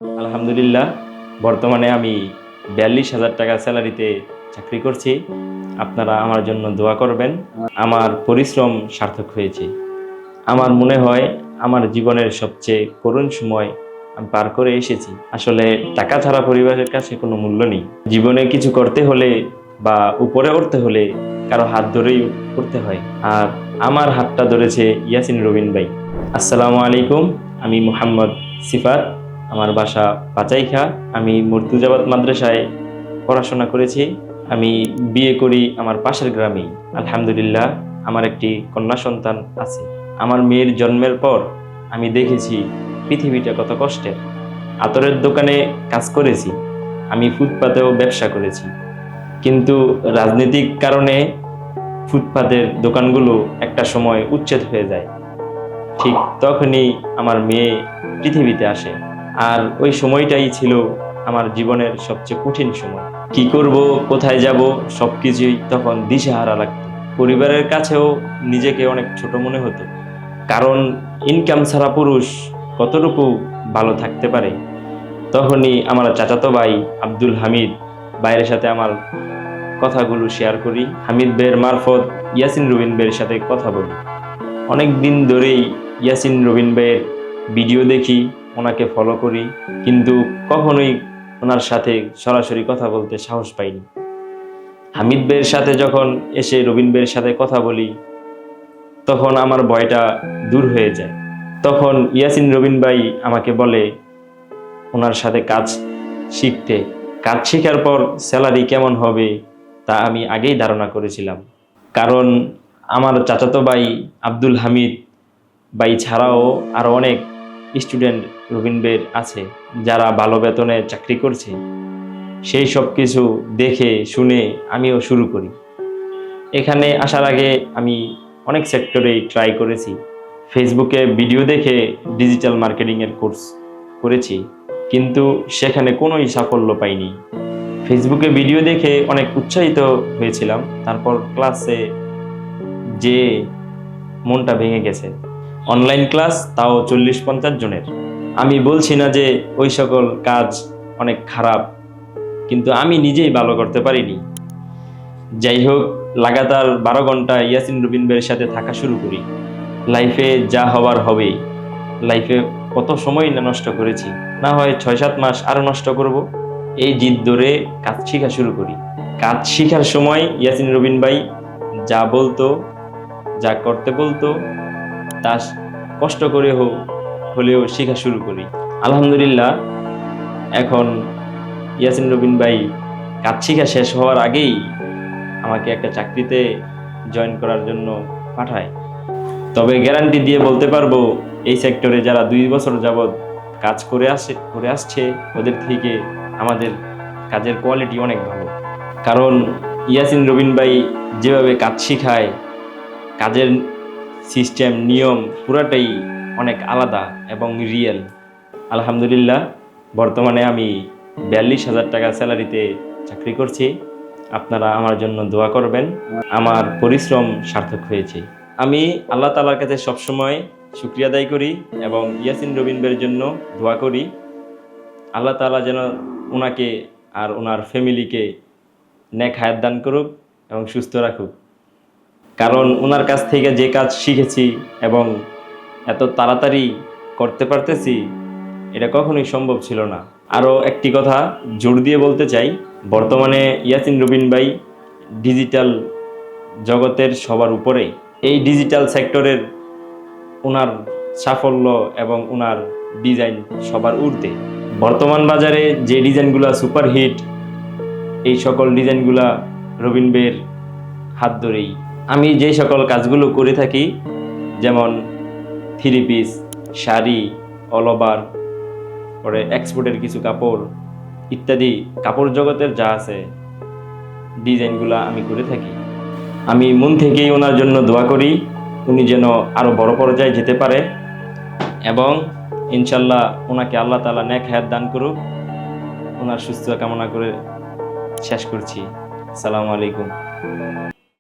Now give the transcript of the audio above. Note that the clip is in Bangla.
আলহামদুলিল্লাহ, বর্তমানে আমি ৪২,০০০ টাকা স্যালারিতে চাকরি করছি। আপনারা আমার জন্য দোয়া করবেন। আমার পরিশ্রম সার্থক হয়েছে। আমার মনে হয় আমার জীবনের সবচেয়ে করুণ সময় আমি পার করে এসেছি। আসলে টাকা ছাড়া পরিবারের কাছে কোনো মূল্য নেই। জীবনে কিছু করতে হলে বা উপরে উঠতে হলে কারো হাত ধরেই উঠতে হয়। আর আমার হাতটা ধরেছে ইয়াসিন রবিন ভাই। আসসালামু আলাইকুম, আমি মোহাম্মদ সিফাত। আমার বাসা পাচাইখা। আমি মুর্তুজাবাদ মাদ্রাসায় পড়াশোনা করেছি। আমি বিয়ে করি আমার পাশের গ্রামেই। আলহামদুলিল্লাহ, আমার একটি কন্যা সন্তান আছে। আমার মেয়ের জন্মের পর আমি দেখেছি পৃথিবীটা কত কষ্টের। আতরের দোকানে কাজ করেছি, আমি ফুটপাতেও ব্যবসা করেছি। কিন্তু রাজনৈতিক কারণে ফুটপাতের দোকানগুলো একটা সময় উচ্ছেদ হয়ে যায়। ঠিক তখনই আমার মেয়ে পৃথিবীতে আসে। আর ওই সময়টাই ছিল আমার জীবনের সবচেয়ে কঠিন সময়। কি করব, কোথায় যাব, সবকিছুই তখন দিশেহারা লাগতো। পরিবারের কাছেও নিজেকে অনেক ছোট মনে হতো, কারণ ইনকাম ছাড়া পুরুষ কতটুকু ভালো থাকতে পারে। তখনই আমার চাচাতো ভাই আব্দুল হামিদ ভাইয়ের সাথে আমার কথাগুলো শেয়ার করি। হামিদ ভাইয়ের মারফত ইয়াসিন রবিন ভাইয়ের সাথে কথা বলি। অনেক দিন ধরেই ইয়াসিন রবিন ভাইয়ের ভিডিও দেখি, ওনাকে ফলো করি, কিন্তু কখনোই ওনার সাথে সরাসরি কথা বলতে সাহস পাইনি। হামিদ ভাইয়ের সাথে যখন এসে রবিন ভাইয়ের সাথে কথা বলি, তখন আমার ভয়টা দূর হয়ে যায়। তখন ইয়াসিন রবিন ভাই আমাকে বলে ওনার সাথে কাজ শিখতে। কাজ শেখার পর স্যালারি কেমন হবে তা আমি আগেই ধারণা করেছিলাম, কারণ আমার চাচাতো ভাই আব্দুল হামিদ ভাই ছাড়াও আরও অনেক স্টুডেন্ট রবিন ভাইয়ের আছে যারা ভালো বেতনে চাকরি করছে। সেই সব কিছু দেখে শুনে আমিও শুরু করি। এখানে আসার আগে আমি অনেক সেক্টরেই ট্রাই করেছি। ফেসবুকে ভিডিও দেখে ডিজিটাল মার্কেটিংয়ের কোর্স করেছি, কিন্তু সেখানে কোনোই সাফল্য পাইনি। ফেসবুকে ভিডিও দেখে অনেক উৎসাহিত হয়েছিলাম, তারপর ক্লাসে যে মনটা ভেঙে গেছে। অনলাইন ক্লাস, তাও 40-50 জনের। আমি বলছি না যে ওই সকল কাজ অনেক খারাপ, কিন্তু আমি নিজেই ভালো করতে পারিনি। যাই হোক, লাগাতার 12 ঘন্টা ইয়াসিন রবিন ভাইয়ের সাথে থাকা শুরু করি। লাইফে যা হবার হবেই। লাইফে কত সময় না নষ্ট করেছি, না হয় 6-7 মাস আরো নষ্ট করব। এই জিদ ধরে কাজ শেখা শুরু করি। কাজ শেখার সময় ইয়াসিন রবিন ভাই যা বলতো, যা করতে বলতো, তা কষ্ট করে হলেও শেখা শুরু করি। আলহামদুলিল্লাহ, এখন ইয়াসিন রবিন ভাই কাজ শেখা শেষ হওয়ার আগেই আমাকে একটা চাকরিতে জয়েন করার জন্য পাঠায়। তবে গ্যারান্টি দিয়ে বলতে পারবো, এই সেক্টরে যারা 2 বছর যাবৎ কাজ করে আসছে ওদের থেকে আমাদের কাজের কোয়ালিটি অনেক ভালো। কারণ ইয়াসিন রবিন ভাই যেভাবে কাজ শেখায়, কাজের সিস্টেম নিয়ম পুরাটাই অনেক আলাদা এবং রিয়েল। আলহামদুলিল্লাহ, বর্তমানে আমি ৪২,০০০ টাকা স্যালারিতে চাকরি করছি। আপনারা আমার জন্য দোয়া করবেন। আমার পরিশ্রম সার্থক হয়েছে। আমি আল্লাহ তাআলার কাছে সবসময় শুকরিয়া আদায় করি এবং ইয়াসিন রবিন ভাইয়ের জন্য দোয়া করি। আল্লাহ তাআলা যেন ওনাকে আর ওনার ফ্যামিলিকে নেক হায়াত দান করুক এবং সুস্থ রাখুক। কারণ ওনার কাছ থেকে যে কাজ শিখেছি এবং এত তাড়াতাড়ি করতে পারতেছি, এটা কখনোই সম্ভব ছিল না। আরও একটি কথা জোর দিয়ে বলতে চাই, বর্তমানে ইয়াসিন রবিন ভাই ডিজিটাল জগতের সবার উপরে। এই ডিজিটাল সেক্টরের ওনার সাফল্য এবং ওনার ডিজাইন সবার ঊর্ধ্বে। বর্তমান বাজারে যে ডিজাইনগুলা সুপারহিট, এই সকল ডিজাইনগুলা রবিন ভাইয়ের হাত ধরেই। আমি যে সকল কাজগুলো করে থাকি, যেমন 3 পিস, শাড়ি, অল ওভার, পরে এক্সপোর্টের কিছু কাপড় ইত্যাদি, কাপড় জগতের যা আছে ডিজাইনগুলা আমি করে থাকি। আমি মন থেকেই ওনার জন্য দোয়া করি, উনি যেন আরও বড় পর্যায়ে যেতে পারে এবং ইনশাল্লাহ ওনাকে আল্লাহ তাআলা নেক হায়াত দান করুক। ওনার সুস্থতা কামনা করে শেষ করছি। আসসালামু আলাইকুম।